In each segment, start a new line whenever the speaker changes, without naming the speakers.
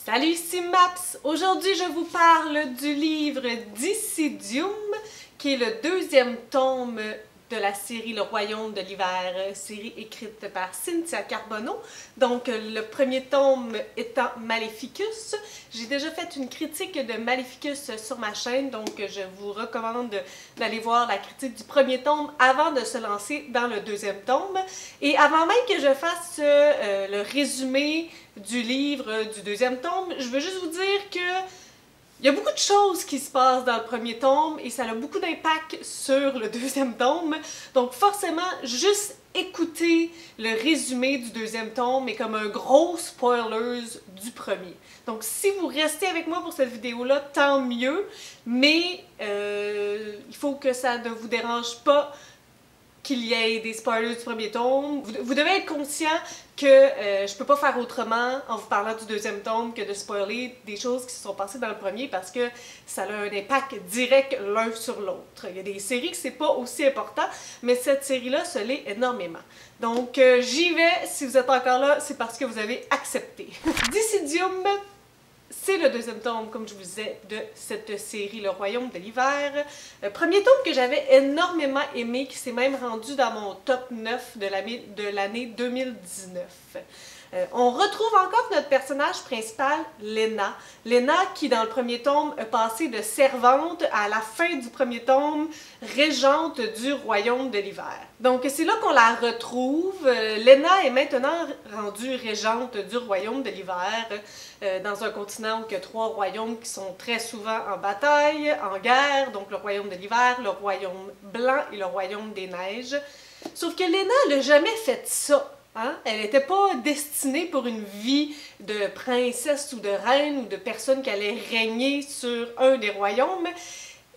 Salut, ici Maps! Aujourd'hui, je vous parle du livre Dissidium, qui est le deuxième tome de la série Le Royaume de l'Hiver, série écrite par Cynthia Carbonneau. Donc, le premier tome étant Maleficus. J'ai déjà fait une critique de Maleficus sur ma chaîne, donc je vous recommande d'aller voir la critique du premier tome avant de se lancer dans le deuxième tome. Et avant même que je fasse le résumé du livre du deuxième tome, je veux juste vous dire que il y a beaucoup de choses qui se passent dans le premier tome et ça a beaucoup d'impact sur le deuxième tome. Donc forcément, juste écouter le résumé du deuxième tome est comme un gros spoiler du premier. Donc si vous restez avec moi pour cette vidéo-là, tant mieux, mais il faut que ça ne vous dérange pas qu'il y ait des spoilers du premier tome. Vous devez être conscient que je peux pas faire autrement en vous parlant du deuxième tome que de spoiler des choses qui se sont passées dans le premier parce que ça a un impact direct l'un sur l'autre. Il y a des séries que c'est pas aussi important, mais cette série-là se l'est énormément. Donc j'y vais, si vous êtes encore là, c'est parce que vous avez accepté. Dissidium, c'est le deuxième tome, comme je vous disais, de cette série Le Royaume de l'Hiver. Premier tome que j'avais énormément aimé, qui s'est même rendu dans mon top 9 de l'année 2019. On retrouve encore notre personnage principal, Lena. Lena qui, dans le premier tome, a passé de servante à la fin du premier tome, régente du Royaume de l'Hiver. Donc c'est là qu'on la retrouve. Lena est maintenant rendue régente du Royaume de l'Hiver, dans un continent où il y a trois royaumes qui sont très souvent en bataille, en guerre, donc le Royaume de l'Hiver, le Royaume Blanc et le Royaume des Neiges. Sauf que Lena n'a jamais fait ça. Hein? Elle n'était pas destinée pour une vie de princesse ou de reine ou de personne qui allait régner sur un des royaumes.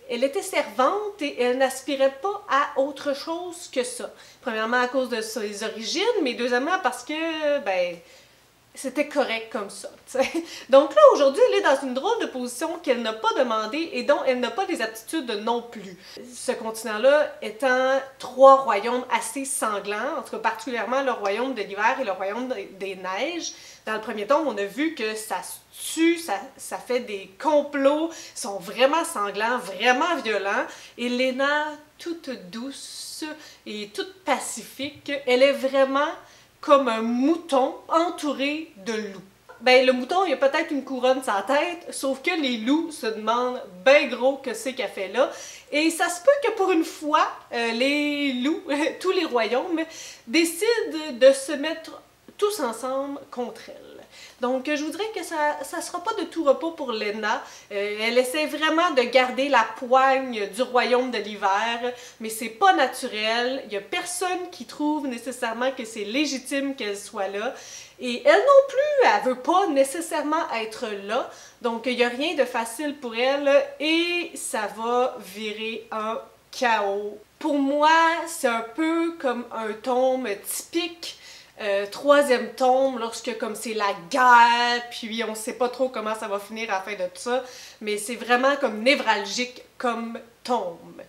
Elle était servante et elle n'aspirait pas à autre chose que ça. Premièrement à cause de ses origines, mais deuxièmement parce que, c'était correct comme ça, t'sais. Donc là, aujourd'hui, elle est dans une drôle de position qu'elle n'a pas demandé et dont elle n'a pas les aptitudes non plus. Ce continent-là étant trois royaumes assez sanglants, en tout cas particulièrement le royaume de l'hiver et le royaume des neiges. Dans le premier tome, on a vu que ça se tue, ça fait des complots, ils sont vraiment sanglants, vraiment violents. Et Lena, toute douce et toute pacifique, elle est vraiment comme un mouton entouré de loups. Ben, le mouton, il a peut-être une couronne sur la tête, sauf que les loups se demandent ben gros que c'est qu'elle fait là. Et ça se peut que pour une fois, les loups, tous les royaumes, décident de se mettre tous ensemble contre elle. Donc, je vous dirais que ça ne sera pas de tout repos pour Lena. Elle essaie vraiment de garder la poigne du royaume de l'hiver, mais c'est pas naturel. Il n'y a personne qui trouve nécessairement que c'est légitime qu'elle soit là. Et elle non plus, elle veut pas nécessairement être là. Donc, il n'y a rien de facile pour elle et ça va virer un chaos. Pour moi, c'est un peu comme un tome typique. Troisième tome, lorsque comme c'est la guerre, puis on sait pas trop comment ça va finir à la fin de tout ça, mais c'est vraiment comme névralgique comme tome.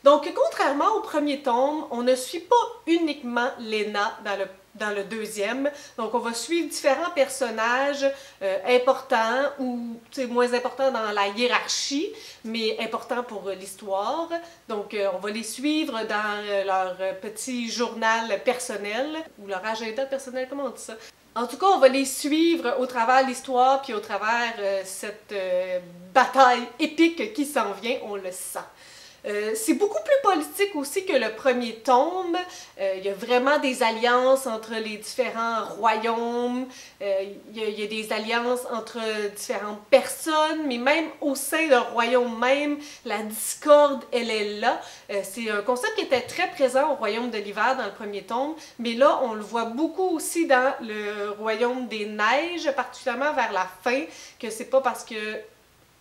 Donc, contrairement au premier tome, on ne suit pas uniquement Lena dans le deuxième. Donc, on va suivre différents personnages importants ou moins importants dans la hiérarchie, mais importants pour l'histoire. Donc, on va les suivre dans leur petit journal personnel, ou leur agenda personnel, comment on dit ça? En tout cas, on va les suivre au travers de l'histoire, puis au travers cette bataille épique qui s'en vient, on le sent. C'est beaucoup plus politique aussi que le premier tome. Il y a vraiment des alliances entre les différents royaumes. Il y a des alliances entre différentes personnes, mais même au sein d'un royaume même, la discorde, elle est là. C'est un concept qui était très présent au royaume de l'hiver dans le premier tome, mais là, on le voit beaucoup aussi dans le royaume des neiges, particulièrement vers la fin, que c'est pas parce que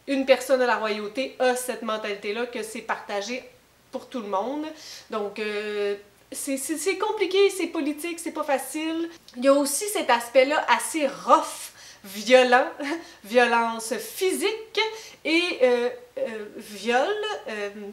une personne de la royauté a cette mentalité-là que c'est partagé pour tout le monde. Donc, c'est compliqué, c'est politique, c'est pas facile. Il y a aussi cet aspect-là assez rough, violent, violence physique et viol,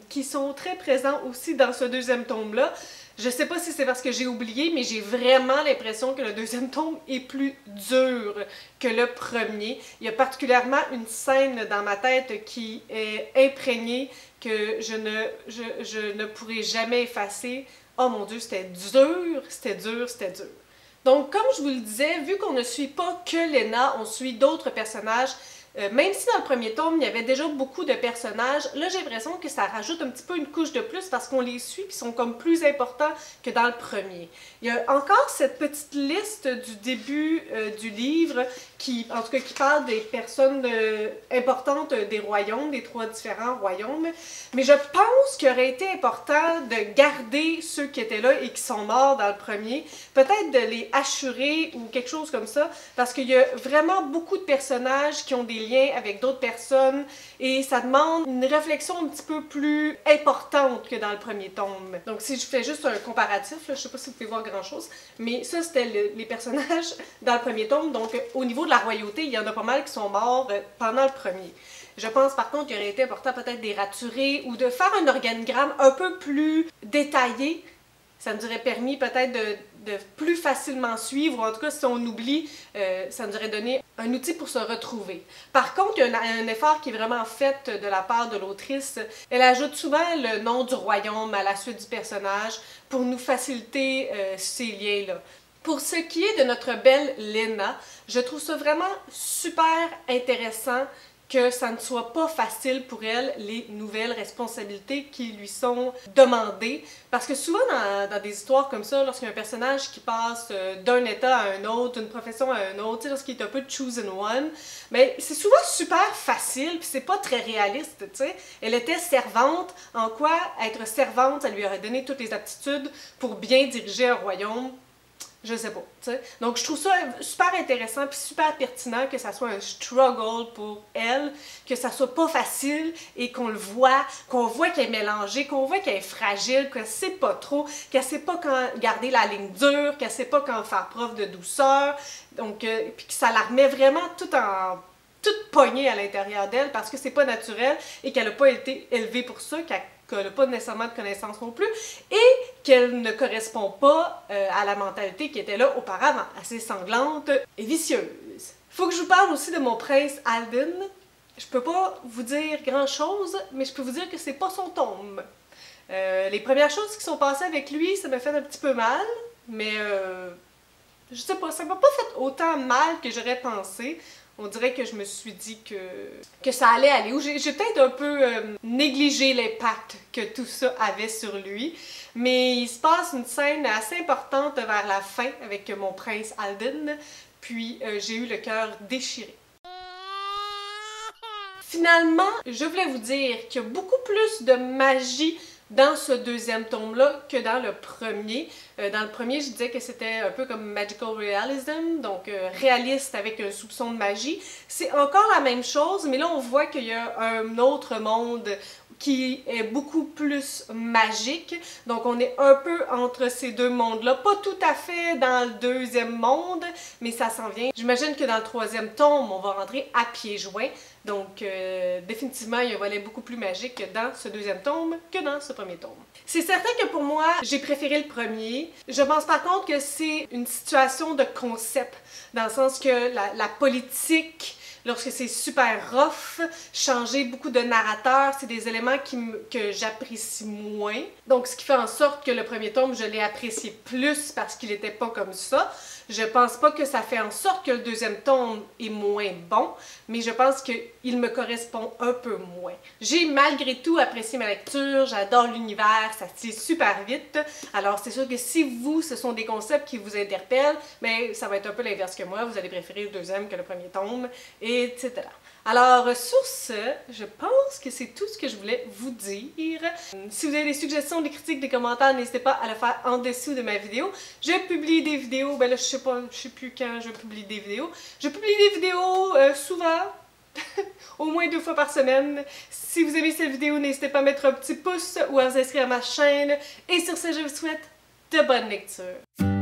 qui sont très présents aussi dans ce deuxième tome-là. Je sais pas si c'est parce que j'ai oublié, mais j'ai vraiment l'impression que le deuxième tome est plus dur que le premier. Il y a particulièrement une scène dans ma tête qui est imprégnée, que je ne pourrai jamais effacer. Oh mon Dieu, c'était dur, c'était dur, c'était dur. Donc, comme je vous le disais, vu qu'on ne suit pas que Lena, on suit d'autres personnages. Même si dans le premier tome, il y avait déjà beaucoup de personnages, là j'ai l'impression que ça rajoute un petit peu une couche de plus parce qu'on les suit et sont comme plus importants que dans le premier. Il y a encore cette petite liste du début du livre qui, en tout cas, qui parle des personnes importantes des royaumes, des 3 différents royaumes. Mais je pense qu'il aurait été important de garder ceux qui étaient là et qui sont morts dans le premier, peut-être de les assurer ou quelque chose comme ça, parce qu'il y a vraiment beaucoup de personnages qui ont des liens avec d'autres personnes et ça demande une réflexion un petit peu plus importante que dans le premier tome. Donc si je fais juste un comparatif, là, je sais pas si vous pouvez voir grand chose, mais ça c'était les personnages dans le premier tome, donc au niveau de la royauté, il y en a pas mal qui sont morts pendant le premier. Je pense par contre qu'il aurait été important peut-être de les raturer ou de faire un organigramme un peu plus détaillé. Ça nous aurait permis peut-être de plus facilement suivre, ou en tout cas si on oublie, ça nous aurait donné un outil pour se retrouver. Par contre, il y a un effort qui est vraiment fait de la part de l'autrice. Elle ajoute souvent le nom du royaume à la suite du personnage pour nous faciliter ces liens-là. Pour ce qui est de notre belle Lena, je trouve ça vraiment super intéressant que ça ne soit pas facile pour elle, les nouvelles responsabilités qui lui sont demandées. Parce que souvent dans des histoires comme ça, lorsqu'il y a un personnage qui passe d'un état à un autre, d'une profession à un autre, lorsqu'il est un peu chosen one, ben, c'est souvent super facile, puis c'est pas très réaliste, tu sais. Elle était servante, en quoi être servante, ça lui aurait donné toutes les aptitudes pour bien diriger un royaume. Je sais pas, tu sais. Donc, je trouve ça super intéressant puis super pertinent que ça soit un struggle pour elle, que ça soit pas facile et qu'on le voit, qu'on voit qu'elle est mélangée, qu'on voit qu'elle est fragile, qu'elle sait pas trop, qu'elle sait pas quand garder la ligne dure, qu'elle sait pas quand faire preuve de douceur. Donc, puis que ça la remet vraiment toute pognée à l'intérieur d'elle parce que c'est pas naturel et qu'elle a pas été élevée pour ça, qu'elle n'a pas nécessairement de connaissances non plus, et qu'elle ne correspond pas à la mentalité qui était là auparavant, assez sanglante et vicieuse. Faut que je vous parle aussi de mon prince Alden. Je peux pas vous dire grand-chose, mais je peux vous dire que c'est pas son tome. Les premières choses qui sont passées avec lui, ça m'a fait un petit peu mal, mais je sais pas, ça m'a pas fait autant mal que j'aurais pensé. On dirait que je me suis dit que ça allait aller. Ou j'ai peut-être un peu négligé l'impact que tout ça avait sur lui. Mais il se passe une scène assez importante vers la fin avec mon prince Alden. Puis j'ai eu le cœur déchiré. Finalement, je voulais vous dire qu'il y a beaucoup plus de magie dans ce deuxième tome-là que dans le premier. Dans le premier, je disais que c'était un peu comme magical realism, donc réaliste avec un soupçon de magie. C'est encore la même chose, mais là on voit qu'il y a un autre monde qui est beaucoup plus magique. Donc on est un peu entre ces deux mondes-là. Pas tout à fait dans le deuxième monde, mais ça s'en vient. J'imagine que dans le troisième tome, on va rentrer à pieds joints. Donc définitivement, il y a un volet beaucoup plus magique dans ce deuxième tome que dans ce premier tome. C'est certain que pour moi, j'ai préféré le premier. Je pense par contre que c'est une situation de concept, dans le sens que la politique, lorsque c'est super rough, changer beaucoup de narrateurs, c'est des éléments que j'apprécie moins. Donc ce qui fait en sorte que le premier tome, je l'ai apprécié plus parce qu'il n'était pas comme ça. Je pense pas que ça fait en sorte que le deuxième tome est moins bon, mais je pense qu'il me correspond un peu moins. J'ai malgré tout apprécié ma lecture, j'adore l'univers, ça se lit super vite. Alors c'est sûr que si vous, ce sont des concepts qui vous interpellent, mais ça va être un peu l'inverse que moi, vous allez préférer le deuxième que le premier tome, etc. Alors, sur ce, je pense que c'est tout ce que je voulais vous dire. Si vous avez des suggestions, des critiques, des commentaires, n'hésitez pas à le faire en dessous de ma vidéo. Je publie des vidéos, ben là, je sais plus quand je publie des vidéos. Je publie des vidéos souvent, au moins 2 fois par semaine. Si vous aimez cette vidéo, n'hésitez pas à mettre un petit pouce ou à vous inscrire à ma chaîne. Et sur ce, je vous souhaite de bonnes lectures.